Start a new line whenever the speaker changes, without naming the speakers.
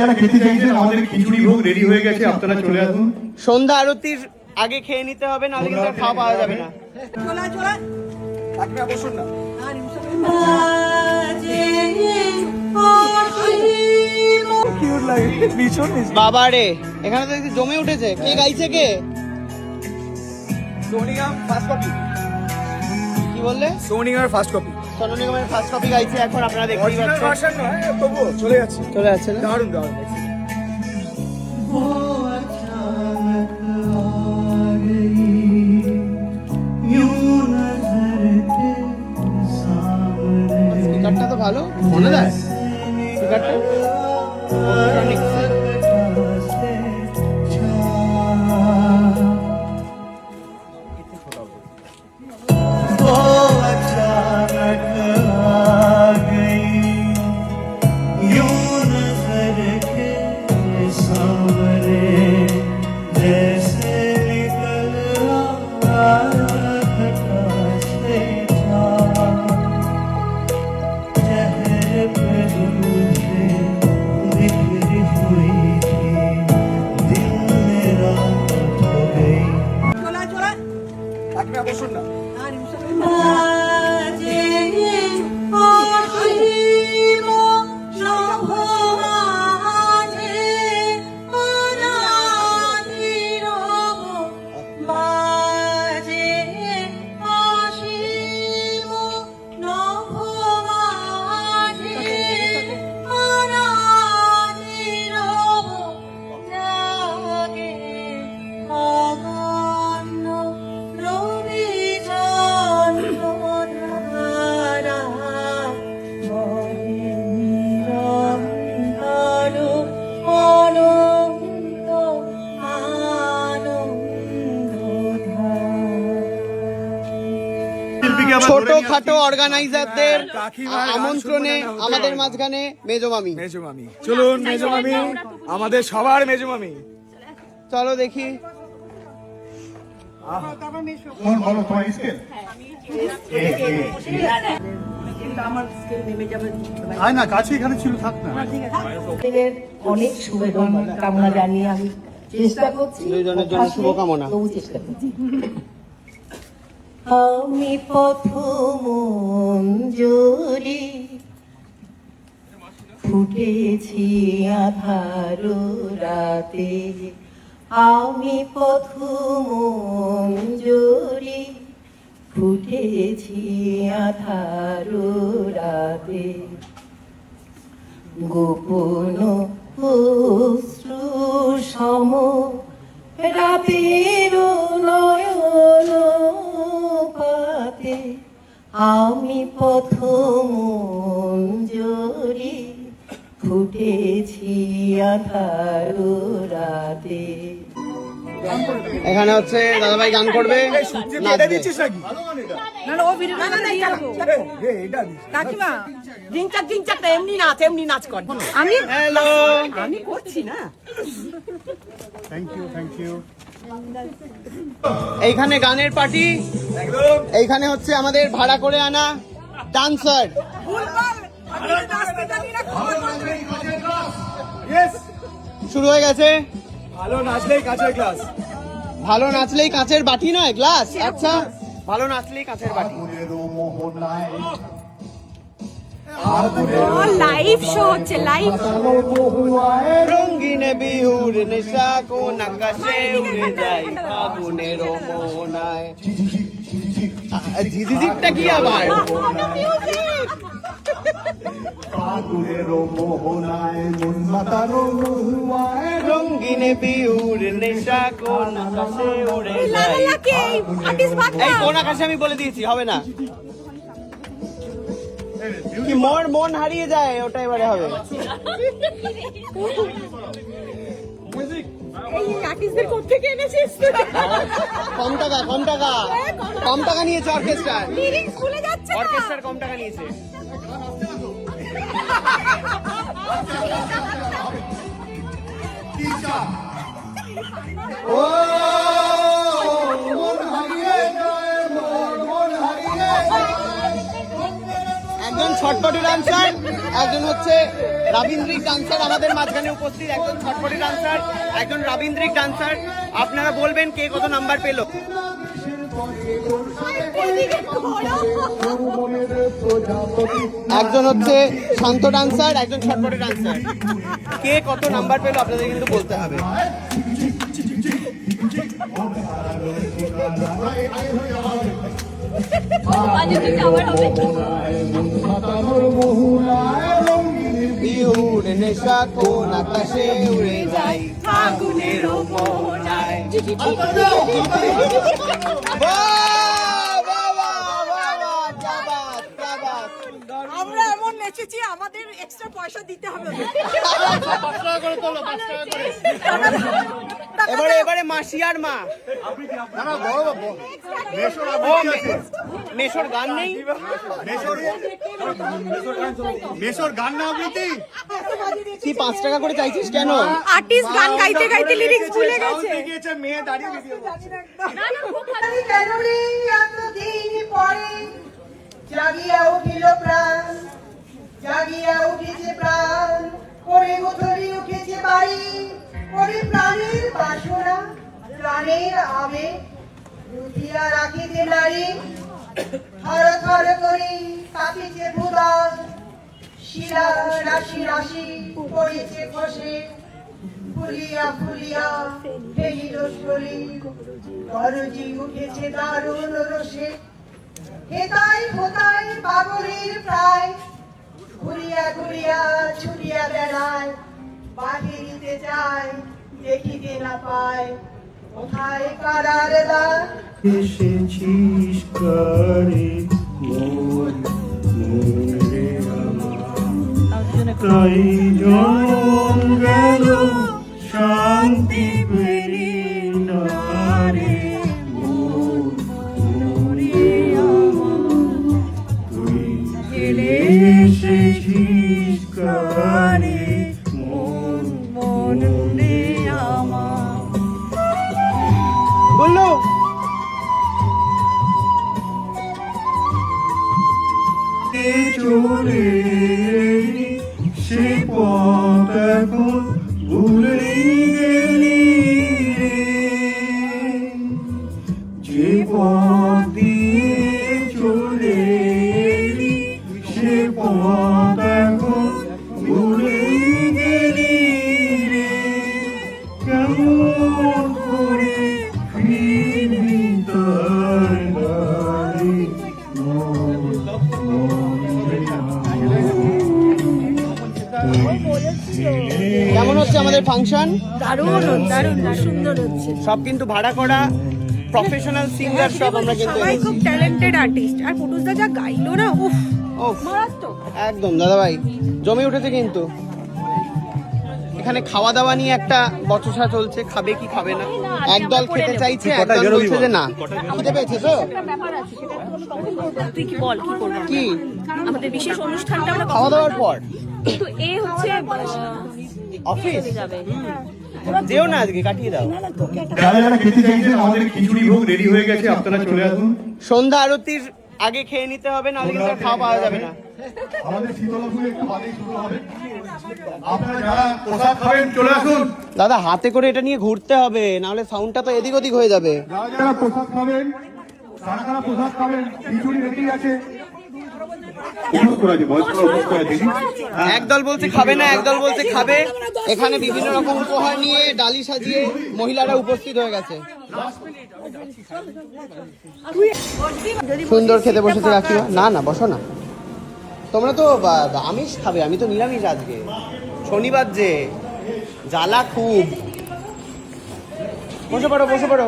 যারা খেতে চাইছেন আমাদের খিচুড়ি ভোগ রেডি হয়ে গেছে, আপনারা চলে আসুন।
সন্ধ্যা আরতির আগে খেয়ে নিতে হবে, নাহলে কিন্তু খাওয়া পাওয়া যাবে না।
বসুন না।
বাবা রে, এখানে তো একটু জমে উঠেছে। কে গাইছে কে?
Sonu Nigam first copy.
কি বললে?
সোনু নিগমের ফার্স্ট কপি।
সোনু নিগমের ফার্স্ট কপি গাইছে এখন, আপনারা দেখতেই
অরিজিনাল
পাচ্ছেন।
ভার্সন নয়, তবুও চলে যাচ্ছে।
চলে যাচ্ছে না?
দারুণ দারুণ।
স্পিকারটা তো ভালো মনে যায়, স্পিকারটা
বসুন না।
ছোটখাটো অর্গানাইজারদের আমন্ত্রণে আমাদের মাঝখানে মেজমামি।
মেজমামি, চলুন মেজমামি, আমাদের সবার মেজমামি।
চলো দেখি।
বলো তোমার স্কেল। আয় না, কাছে এখানে ছিল, থাক না।
অনেক শুভকামনা জানিয়ে আমি চেষ্টা করছি,
দুইজনের জন্য শুভকামনা।
চেষ্টা করছি। আমি প্রথম অঞ্জলি ফুটেছি আধার রাতে, আমি প্রথম অঞ্জলি ফুটেছি আধার রাতে, গোপন অশ্রু সম রাতের নয়ন পাতে, আমি প্রথম অঞ্জলি ফুটেছি আধার রাতে।
এখানে হচ্ছে দাদাভাই গান করবে, নাচবে।
কাকিমা জিংচাকটা এমনি নাচ কর। আমি করছি না।
Thank you.
এইখানে গানের পার্টি, এইখানে হচ্ছে আমাদের ভাড়া করে আনা ডান্সার। শুরু হয়ে গেছে।
ভালো নাচলেই কাঁচের গ্লাস,
ভালো নাচলেই কাঁচের বাটি নয় গ্লাস। আচ্ছা, ভালো নাচলেই কাঁচের বাটি।
লাইভ শো হচ্ছে, লাইভ।
রঙিন বিহুর নেশা কোন আকাশে উড়ে যায় ফাগুনের মোহনায়। ঝিঝিঝিটা কি আবার? রঙিন বিহুর নেশা কোন আকাশে উড়ে যায়। এই কোন আকাশে আমি বলে দিয়েছি, হবে না। কি মন হারিয়ে যায়, ওটা এবারে হবে। কম টাকা নিয়েছে অর্কেস্ট্রার। অর্কেস্ট্রার কম টাকা নিয়েছে। ও একজন ছটপটি ডান্সার, একজন হচ্ছে রাবীন্দ্রিক ডান্সার আমাদের মাঝখানে উপস্থিত, একজন ছটপটি ডান্সার, একজন রাবীন্দ্রিক ডান্সার। আপনারা বলবেন কে কত নাম্বার পেল। একজন হচ্ছে শান্ত ডান্সার, একজন ছটপটি ডান্সার। কে কত নাম্বার পেল আপনাদের কিন্তু বলতে হবে। বিহুর নেশা কোন আকাশে উড়ে যায়, ফাগুনের মোহনায়।
আমরা এমন নেচেছি, আমাদের এক্সট্রা পয়সা দিতে হবে।
এবারে মাসি আর মা। মেশোর গান নেই,
মেশোর গান না আবৃত্তি।
তুই 5 টাকা করে চাইছিস কেন?
আর্টিস্ট গান গাইতে গাইতে লিরিক্স ভুলে গেছে।
মেয়ে দাঁড়িয়ে
কেন রে এতদিন পরে জাগিয়া উঠিল প্রাণ, জাগিয়া উঠেছে প্রাণ, করে গোধূলি উঠেছে বাড়ি, করে প্রাণের বাসনা, প্রাণের আবেগ রুধিয়া রাখিতে নারী। থর থর করে কাঁপিছে ভূদল, শিলা রাশি রাশি পড়েছে খসে, ফুলিয়া ফুলিয়া ফেলিল শরীর, গরজি উঠেছে দারুণ রসে। হেতাই হোতাই পাগলের প্রায়, ঘুরিয়া ঘুরিয়া ছুটিয়া বেড়ায়, বাকি দিতে চায় দেখিতে না পায়, কোথায় কারার দ্বার।
এসেছিস করে মন মন রে আমার, তাই জন গেল শান্তি পেলি না রে মন মন রে আমার, তুই এসেছিস করে মন মন রে আমার।
বললো
চলে সে পথ এখন ভুলে গেলি রে, যে পথ দিয়ে চলে সে পথ এখন ভুলে গেলি রে, কেমন করে ফিরবি তার বাড়ি মন মন রে
কেমন হচ্ছে আমাদের ফাংশন?
দারুণ দারুণ সুন্দর হচ্ছে।
সব কিন্তু ভাড়া করা প্রফেশনাল সিঙ্গার, সব আমরা কিন্তু
সবাই খুব ট্যালেন্টেড আর্টিস্ট। আর পুটুসদা যা গাইলো না, উফ
ওফ,
মারাত্মক।
একদম দাদা ভাই জমে উঠেছে কিন্তু। এখানে খাওয়া দাওয়া নিয়ে একটা বচসা চলছে, খাবে কি খাবে না। একদল খেতে চাইছে, একদল বলছে যে না। খেতে পেয়েছে তো
তুই কি বল কি করবো?
কি
আমাদের বিশেষ অনুষ্ঠানটা আমরা
খাওয়া দাওয়ার পর
কিন্তু এ হচ্ছে
অফিস
যাবে।
যেও না, আজকে কাটিয়ে দাও।
যারা যারা খেতে চাইছেন আমাদের খিচুড়ি ভোগ রেডি হয়ে গেছে, আপনারা চলে আসুন।
সন্ধ্যা আরতির আগে খেয়ে নিতে হবে, নাহলে কিন্তু আর খাওয়া পাওয়া যাবে না।
আমাদের শীতলাপুর একটু বাদেই শুরু হবে। আপনারা যারা প্রসাদ খাবেন চলে আসুন।
দাদা হাতে করে এটা নিয়ে ঘুরতে হবে, নাহলে সাউন্ডটা তো এদিক ওদিক হয়ে যাবে।
যারা যারা প্রসাদ খাবেন, কারা কারা প্রসাদ খাবেন, খিচুড়ি রেডি আছে।
একদল বলছে খাবে না, একদল বলছে খাবে। এখানে বিভিন্ন রকম উপহার নিয়ে ডালি সাজিয়ে মহিলারা উপস্থিত হয়ে গেছে। সুন্দর খেতে বসেছে কাকিমা। না না বসো না, তোমরা তো আমিষ খাবে, আমি তো নিরামিষ আজকে, শনিবার যে জ্বালা খুব। বসে পড়ো বসে পড়ো।